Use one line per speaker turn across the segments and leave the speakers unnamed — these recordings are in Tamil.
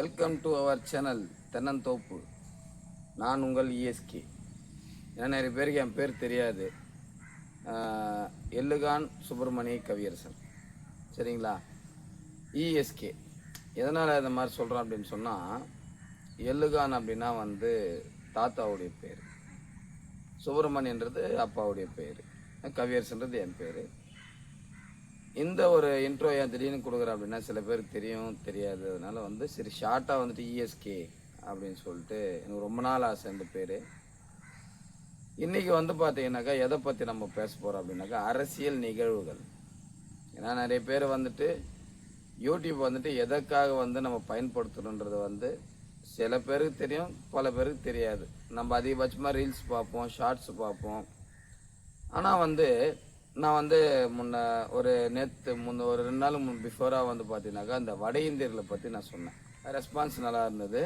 வெல்கம் டு அவர் சேனல் தென்னந்தோப்பு. நான் உங்கள் இஎஸ்கே. ஏன்னா நிறைய பேருக்கு என் பேர் தெரியாது. எல்லுகான் சுப்பிரமணிய கவியரசன். சரிங்களா? இஎஸ்கே எதனால் இந்த மாதிரி சொல்கிறோம் அப்படின்னு சொன்னால், எல்லுகான் அப்படின்னா தாத்தாவுடைய பேர், சுப்பிரமணியன்றது அப்பாவுடைய பேர், கவியரசன்றது என் பேர். இந்த ஒரு இன்ட்ரோ ஏன் திடீர்னு கொடுக்குறேன் அப்படின்னா, சில பேருக்கு தெரியும் தெரியாது. அதனால் சரி ஷார்ட்டாக இஎஸ்கே அப்படின்னு சொல்லிட்டு எனக்கு ரொம்ப நாள் ஆசை இந்த பேர். இன்றைக்கி பார்த்தீங்கன்னாக்கா எதை பற்றி நம்ம பேச போகிறோம் அப்படின்னாக்கா, அரசியல் நிகழ்வுகள். ஏன்னா நிறைய பேர் யூடியூப் எதற்காக நம்ம பயன்படுத்தணுன்றது சில பேருக்கு தெரியும், பல பேருக்கு தெரியாது. நம்ம அதிகபட்சமாக ரீல்ஸ் பார்ப்போம், ஷார்ட்ஸ் பார்ப்போம். ஆனால் நான் முன்ன ஒரு ஒரு 2 நாள் பிஃபோராக பார்த்தீங்கன்னாக்கா இந்த வட இந்தியர்களை பற்றி நான் சொன்னேன். ரெஸ்பான்ஸ் நல்லா இருந்தது.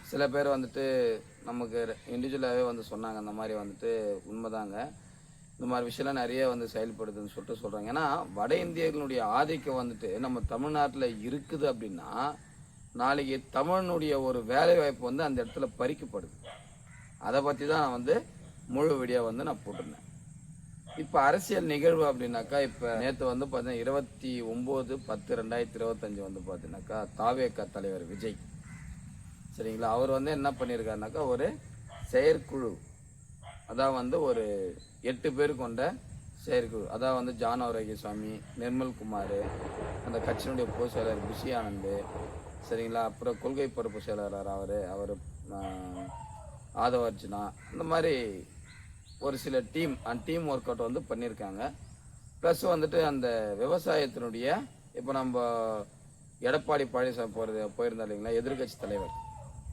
சில பேர் நமக்கு இண்டிவிஜுவலாகவே சொன்னாங்க, அந்த மாதிரி உண்மைதாங்க, இந்த மாதிரி விஷயம்லாம் நிறைய செயல்படுதுன்னு சொல்லிட்டு சொல்கிறாங்க. ஏன்னா வட இந்தியர்களுடைய ஆதிக்கம் நம்ம தமிழ்நாட்டில் இருக்குது அப்படின்னா, நாளைக்கு தமிழனுடைய ஒரு வேலை வாய்ப்பு அந்த இடத்துல பறிக்கப்படுது. அதை பற்றி தான் நான் முழு வீடியோ நான் போட்டிருந்தேன். இப்போ அரசியல் நிகழ்வு அப்படின்னாக்கா, இப்போ நேற்று பார்த்தீங்கன்னா 29/10/2025 பார்த்தீங்கன்னாக்கா தாவேகா தலைவர் விஜய், சரிங்களா, அவர் என்ன பண்ணியிருக்காருனாக்கா, ஒரு செயற்குழு, அதான் ஒரு 8 பேர் கொண்ட செயற்குழு, அதான் ஜான் ஆரோக்கியசாமி, நிர்மல் குமார், அந்த கட்சியினுடைய பொதுச் செயலர் புஷி ஆனந்த், சரிங்களா, அப்புறம் கொள்கை பொறுப்பு செயலாளர் அவர் ஆதவ அர்ஜுனா, இந்த மாதிரி ஒரு சில டீம் ஒர்க் அவுட் பண்ணியிருக்காங்க. ப்ளஸ் அந்த விவசாயத்தினுடைய, இப்போ நம்ம எடப்பாடி பழனிசாமி போயிருந்தா இல்லைங்களா, எதிர்கட்சி தலைவர்,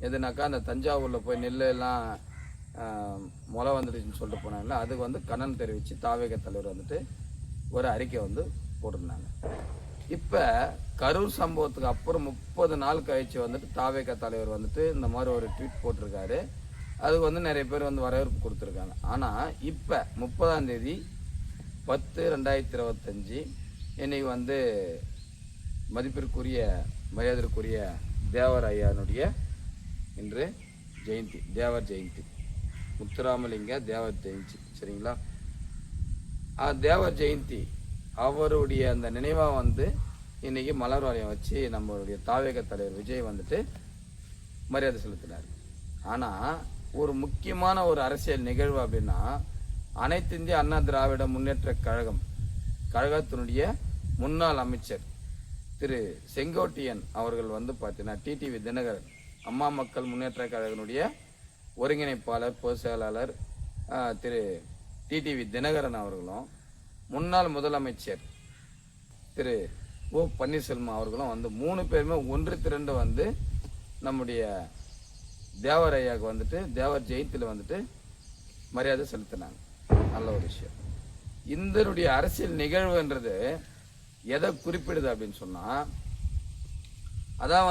எதுனாக்கா அந்த தஞ்சாவூரில் போய் நெல்லெல்லாம் முளை வந்துடுச்சுன்னு சொல்லிட்டு போனாங்களா, அதுக்கு கண்ணன் தெரிவித்து தாவேக தலைவர் ஒரு அறிக்கை போட்டிருந்தாங்க. இப்போ கரூர் சம்பவத்துக்கு அப்புறம் 30 நாள் கழிச்சு தாவேக தலைவர் இந்த மாதிரி ஒரு ட்வீட் போட்டிருக்காரு. அதுக்கு நிறைய பேர் வரவேற்பு கொடுத்துருக்காங்க. ஆனால் இப்போ 30ஆம் தேதி 10/2025 இன்னைக்கு மதிப்பிற்குரிய மரியாதைக்குரிய தேவர் ஐயானுடைய இன்று ஜெயந்தி, தேவர் ஜெயந்தி, முத்துராமலிங்க தேவர் ஜெயந்தி, சரிங்களா. தேவர் ஜெயந்தி அவருடைய அந்த நினைவாக இன்னைக்கு மலர் வளையம் வச்சு நம்மளுடைய தாவேக தலைவர் விஜய் மரியாதை செலுத்தினார். ஆனால் ஒரு முக்கியமான ஒரு அரசியல் நிகழ்வு அப்படின்னா, அனைத்து இந்திய அண்ணா திராவிட முன்னேற்ற கழகத்தினுடைய முன்னாள் அமைச்சர் திரு செங்கோட்டையன் அவர்கள் பார்த்தீங்கன்னா டிடிவி தினகரன், அம்மா மக்கள் முன்னேற்ற கழகத்தினுடைய ஒருங்கிணைப்பாளர் பொதுச் செயலாளர் திரு டிடிவி தினகரன் அவர்களும், முன்னாள் முதலமைச்சர் திரு ஓ பன்னீர்செல்வம் அவர்களும் 3 பேருமே ஒன்று திரண்டு நம்முடைய தேவர் ஐயாவுக்கு தேவர் ஜெயந்தியில் மரியாதை செலுத்தினாங்க. நல்ல ஒரு விஷயம். இதனுடைய அரசியல் நிகழ்வுன்றது எதை குறிப்பிடுது அப்படின்னு சொன்னால், அதான்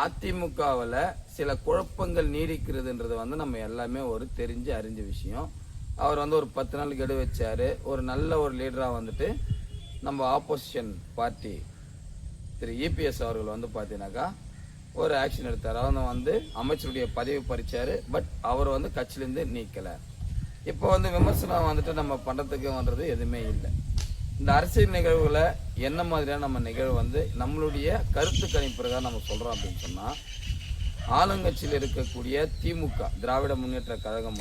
அதிமுகவில் சில குழப்பங்கள் நீடிக்கிறதுன்றது நம்ம எல்லாமே ஒரு தெரிஞ்சு அறிஞ்ச விஷயம். அவர் ஒரு 10 நாள் கெடு வச்சார். ஒரு நல்ல ஒரு லீடராக நம்ம ஆப்போசிஷன் பார்ட்டி திரு இபிஎஸ் அவர்கள் பார்த்தீங்கன்னாக்கா ஒரு ஆக்ஷன் எடுத்தார். அவர் அமைச்சருடைய பதவி பறிச்சார். பட் அவர் கட்சியிலேருந்து நீக்கலை. இப்போ விமர்சனம் நம்ம பண்ணுறதுக்கு எதுவுமே இல்லை. இந்த அரசியல் நிகழ்வுகளை என்ன மாதிரியான நம்ம நிகழ்வு நம்மளுடைய கருத்து கணிப்பிற்காக நம்ம சொல்கிறோம் அப்படின்னு சொன்னால், ஆளுங்கட்சியில் இருக்கக்கூடிய திமுக திராவிட முன்னேற்ற கழகம்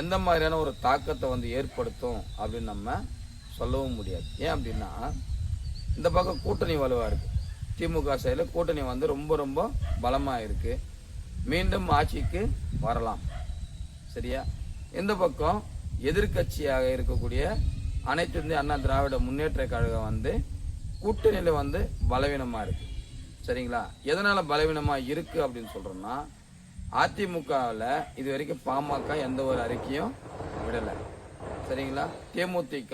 எந்த மாதிரியான ஒரு தாக்கத்தை ஏற்படுத்தும் அப்படின்னு நம்ம சொல்லவும் முடியாது. ஏன் அப்படின்னா, இந்த பக்கம் கூட்டணி வலுவாக இருக்குது. திமுக சைடில் கூட்டணி ரொம்ப ரொம்ப பலமாக இருக்குது. மீண்டும் ஆட்சிக்கு வரலாம், சரியா. இந்த பக்கம் எதிர்கட்சியாக இருக்கக்கூடிய அனைத்து இந்திய அண்ணா திராவிட முன்னேற்ற கழகம் கூட்டணியில் பலவீனமாக இருக்குது, சரிங்களா. எதனால் பலவீனமாக இருக்குது அப்படின்னு சொல்கிறோம்னா, அதிமுகவில் இது வரைக்கும் பாமக எந்த ஒரு அறிக்கையும் விடலை, சரிங்களா. தேமுதிக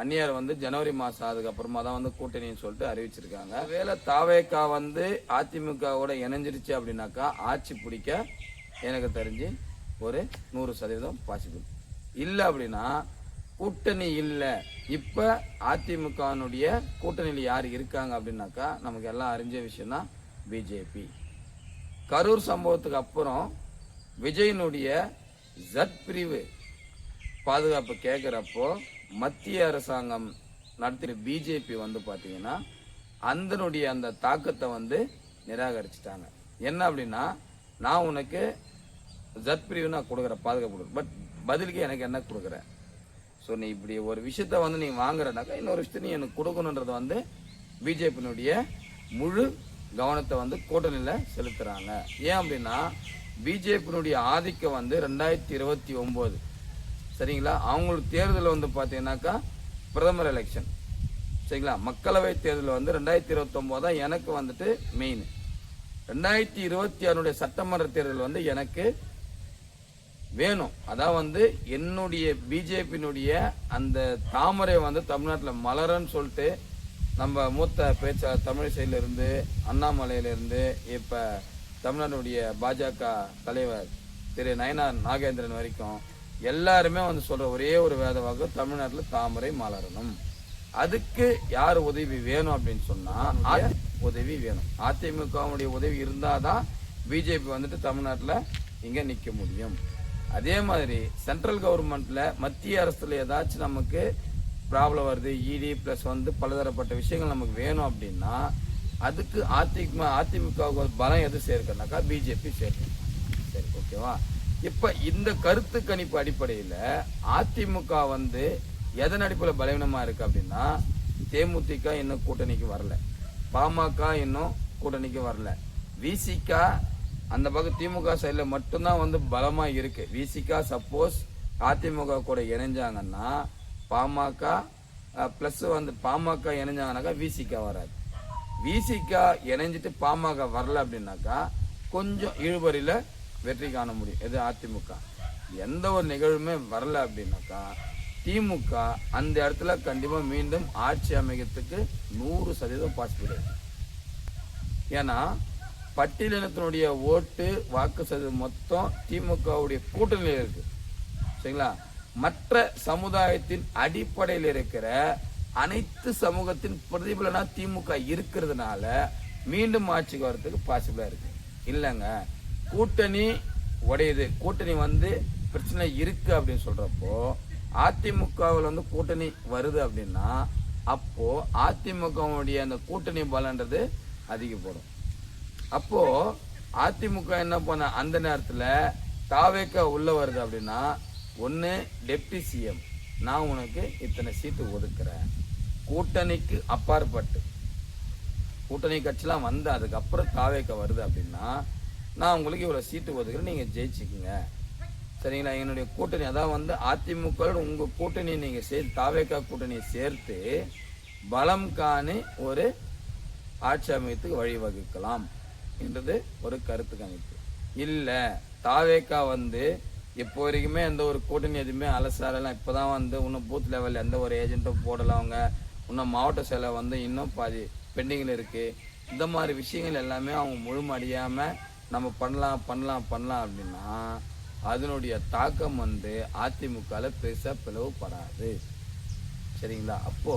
அந்நியர் ஜனவரி மாதம் அதுக்கப்புறமா தான் கூட்டணின்னு சொல்லிட்டு அறிவிச்சிருக்காங்க. வேலை தாவேக்கா அதிமுகவோட இணைஞ்சிருச்சு அப்படின்னாக்கா ஆட்சி பிடிக்க எனக்கு தெரிஞ்சு ஒரு 100% பாசிபிள். இல்லை அப்படின்னா கூட்டணி இல்லை. இப்போ அதிமுகனுடைய கூட்டணியில் யார் இருக்காங்க அப்படின்னாக்கா நமக்கு எல்லாம் அறிஞ்ச விஷயம் தான் பிஜேபி. கரூர் சம்பவத்துக்கு அப்புறம் விஜயனுடைய ஜட் பிரிவு பாதுகாப்பு கேட்குறப்போ மத்திய அரசாங்கம் நடத்தின பிஜேபி வந்து பார்த்தீங்கன்னா அந்த தாக்கத்தை வந்து நிராகரிச்சிட்டாங்க. என்ன அப்படின்னா, நான் உனக்கு ஜட் பிரிவு நான் கொடுக்குறேன், பாதுகாப்பு கொடுக்குறேன், பட் பதிலுக்கு எனக்கு என்ன கொடுக்குறேன்? ஸோ நீ இப்படி ஒரு விஷயத்த வந்து நீ வாங்குறனாக்கா இன்னொரு விஷயத்த நீ எனக்கு கொடுக்கணுன்றது வந்து பிஜேபியினுடைய முழு கவனத்தை வந்து கூட்டணியில் செலுத்துகிறாங்க. ஏன் அப்படின்னா, பிஜேபியினுடைய ஆதிக்கம் வந்து 2029 சரிங்களா, அவங்களுக்கு தேர்தல் வந்து பார்த்தீங்கன்னாக்கா பிரதமர் எலெக்ஷன் சரிங்களா, மக்களவை தேர்தல் வந்து 2029 தான் எனக்கு வந்துட்டு மெயின். 2026 சட்டமன்ற தேர்தல் வந்து எனக்கு வேணும். அதான் வந்து என்னுடைய பிஜேபியினுடைய அந்த தாமரை வந்து தமிழ்நாட்டில் மலரன்னு சொல்லிட்டு நம்ம மூத்த பேச்சாளர் தமிழிசையில இருந்து அண்ணாமலையிலிருந்து இப்போ தமிழ்நாட்டுடைய பாஜக தலைவர் திரு நயனார் நாகேந்திரன் வரைக்கும் எல்லாருமே வந்து சொல்ற ஒரே ஒரு வேதவாக்கு தமிழ்நாட்டில் தாமரை மலரணும். அதுக்கு யார் உதவி வேணும் அப்படின்னு சொன்னா உதவி வேணும். அதிமுகவுடைய உதவி இருந்தாதான் பிஜேபி வந்துட்டு தமிழ்நாட்டில் இங்க நிக்க முடியும். அதே மாதிரி சென்ட்ரல் கவர்மெண்ட்ல மத்திய அரசுல ஏதாச்சும் நமக்கு ப்ராப்ளம் வருது, இடி பிளஸ் வந்து பலதரப்பட்ட விஷயங்கள் நமக்கு வேணும் அப்படின்னா அதுக்கு அதிமுக பலம் எது சேர்க்கனாக்கா பிஜேபி சேர்க்கணும். சரி, ஓகேவா? இப்ப இந்த கருத்து கணிப்பு அடிப்படையில அதிமுக வந்து எதன் அடிப்படையில் பலவீனமா இருக்கு அப்படின்னா, தேமுதிக இன்னும் கூட்டணிக்கு வரல, பாமக இன்னும் கூட்டணிக்கு வரல, விசிக அந்த பக்கம் திமுக சைட்ல மட்டும்தான் வந்து பலமா இருக்கு. விசிக சப்போஸ் அதிமுக கூட இணைஞ்சாங்கன்னா பாமக பிளஸ் வந்து பாமக இணைஞ்சாங்கன்னாக்கா விசிக வராது. விசிக இணைஞ்சிட்டு பாமக வரல அப்படின்னாக்கா கொஞ்சம் இழுபறியில வெற்றி காண முடியும். எது அதிமுக எந்த ஒரு நிகழ்வுமே வரல அப்படின்னாக்கா திமுக அந்த இடத்துல கண்டிப்பா மீண்டும் ஆட்சி அமைக்கிறதுக்கு 100% பாசிபிள் இருக்கு. ஏன்னா பட்டியலினத்தினுடைய ஓட்டு வாக்கு சதவீதம் மொத்தம் திமுகவுடைய கூட்டணியில் இருக்கு சரிங்களா. மற்ற சமுதாயத்தின் அடிப்படையில் இருக்கிற அனைத்து சமூகத்தின் பிரதிபலனா திமுக இருக்கிறதுனால மீண்டும் ஆட்சிக்கு வர்றதுக்கு பாசிபிளா இருக்கு. இல்லைங்க, கூட்டணி உடையுது, கூட்டணி வந்து பிரச்சனை இருக்கு அப்படின்னு சொல்றப்போ அதிமுகவில் வந்து கூட்டணி வருது அப்படின்னா அப்போ அதிமுகவுடைய அந்த கூட்டணி பலன்றது அதிகப்படும். அப்போ அதிமுக என்ன பண்ண அந்த நேரத்துல தாவேக்க உள்ள வருது அப்படின்னா, ஒன்னு டெப்டி சிஎம் நான் உனக்கு இத்தனை சீட்டு ஒதுக்குறேன், கூட்டணிக்கு அப்பாற்பட்டு கூட்டணி கட்சிலாம் வந்து அதுக்கப்புறம் தாவேக்க வருது அப்படின்னா நான் உங்களுக்கு இவ்வளவு சீட்டு ஒதுக்குறேன், நீங்க ஜெயிச்சுக்குங்க சரிங்களா. என்னுடைய கூட்டணி அதான் வந்து அதிமுக உங்க கூட்டணி நீங்க சேர்த்து தாவேக்கா கூட்டணியை சேர்த்து பலம் காணி ஒரு ஆட்சி அமைத்துக்கு வழிவகுக்கலாம் என்றது ஒரு கருத்து கணிப்பு. இல்ல தாவேக்கா வந்து இப்போ வரைக்குமே எந்த ஒரு கூட்டணி எதுவுமே அலசாரெல்லாம் இப்பதான் வந்து இன்னும் பூத் லெவல்ல எந்த ஒரு ஏஜென்ட்டும் போடல, அவங்க இன்னும் மாவட்ட செயலை வந்து இன்னும் பாதி பெண்டிங்ல இருக்கு. இந்த மாதிரி விஷயங்கள் எல்லாமே அவங்க முழுமடியாம நம்ம பண்ணலாம் பண்ணலாம் பண்ணலாம் அப்படின்னா அதனுடைய தாக்கம் வந்து அதிமுகல பெருசா பிளவுபடாது சரிங்களா. அப்போ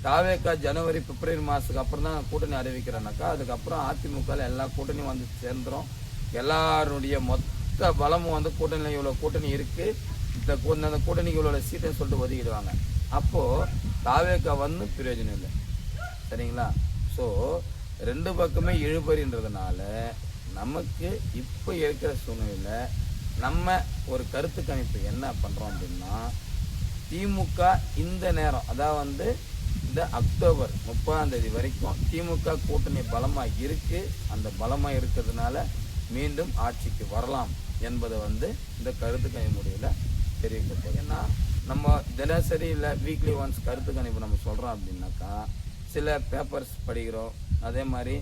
தாவேக்கா ஜனவரி பிப்ரவரி மாசத்துக்கு அப்புறம் தான் கூட்டணி அறிவிக்கிறேன்னாக்கா அதுக்கப்புறம் அதிமுக எல்லா கூட்டணியும் வந்து சேர்ந்துரும். எல்லாருடைய மொத்த பலமும் வந்து கூட்டணியில் இவ்வளவு கூட்டணி இருக்கு, இந்த கூட்டணிக்கு இவ்வளோ சீட்டுன்னு சொல்லிட்டு ஒதுக்கிடுவாங்க. அப்போ தாவேக்கா வந்து பிரயோஜனம் இல்லை சரிங்களா. ஸோ ரெண்டு பக்கமே இழுபறின்றதுனால நமக்கு இப்போ இருக்கிற சூழ்நிலையில நம்ம ஒரு கருத்து கணிப்பு என்ன பண்றோம் அப்படின்னா, திமுக இந்த நேரம் அதாவது வந்து இந்த அக்டோபர் 30ஆம் தேதி வரைக்கும் திமுக கூட்டணி பலமா இருக்கு. அந்த பலமா இருக்கிறதுனால மீண்டும் ஆட்சிக்கு வரலாம் என்பதை வந்து இந்த கருத்து கணிப்பு முடிவுல தெரிவிக்கப்படும். ஏன்னா நம்ம தினசரி இல்லை வீக்லி ஒன்ஸ் கருத்து கணிப்பு நம்ம சொல்றோம் அப்படின்னாக்கா சில பேப்பர்ஸ் படிக்கிறோம், அதே மாதிரி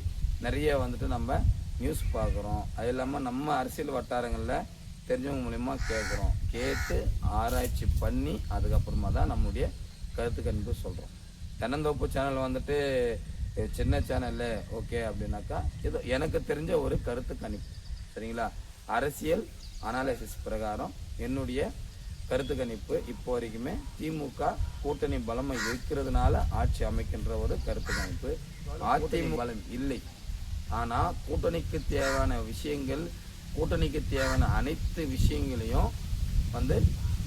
நிறைய வந்துட்டு நம்ம நியூஸ் பார்க்குறோம், அது இல்லாமல் நம்ம அரசியல் வட்டாரங்களில் தெரிஞ்சவங்க மூலியமா கேட்குறோம், கேட்டு ஆராய்ச்சி பண்ணி அதுக்கப்புறமா தான் நம்முடைய கருத்து கணிப்பு சொல்கிறோம். தென்னந்தோப்பு சேனல் வந்துட்டு சின்ன சேனல்ல ஓகே அப்படின்னாக்கா இது எனக்கு தெரிஞ்ச ஒரு கருத்து கணிப்பு சரிங்களா. அரசியல் அனாலிசிஸ் பிரகாரம் என்னுடைய கருத்து கணிப்பு இப்போ வரைக்குமே திமுக கூட்டணி பலமை இருக்கிறதுனால ஆட்சி அமைக்கின்ற ஒரு கருத்து கணிப்பு. அதிமுக பலம் இல்லை ஆனால் கூட்டணிக்கு தேவையான விஷயங்கள், கூட்டணிக்கு தேவையான அனைத்து விஷயங்களையும் வந்து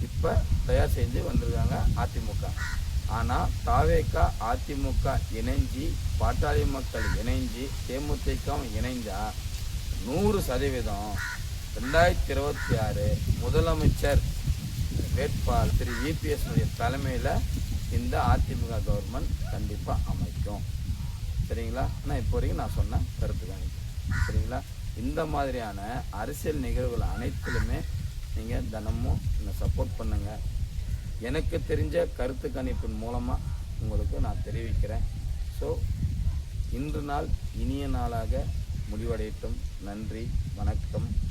இப்போ தயார் செஞ்சு வந்திருக்காங்க அதிமுக. ஆனால் தாவேகா அதிமுக இணைஞ்சி, பாட்டாளி மக்கள் இணைஞ்சி, தேமுதிக இணைஞ்சா 100% 2026 முதலமைச்சர் வேட்பாளர் திரு EPS தலைமையில் இந்த அதிமுக கவர்மெண்ட் கண்டிப்பாக அமைக்கும். சரிங்களா? ஆனால் இப்போ வரைக்கும் நான் சொன்ன கருத்து கணிப்பு. சரிங்களா? இந்த மாதிரியான அரசியல் நிகழ்வுகள் அனைத்திலுமே நீங்கள் தினமும் என்னை சப்போர்ட் பண்ணுங்கள். எனக்கு தெரிஞ்ச கருத்து கணிப்பின் மூலமாக உங்களுக்கு நான் தெரிவிக்கிறேன். ஸோ இன்று நாள் இனிய நாளாக முடிவடையட்டும். நன்றி, வணக்கம்.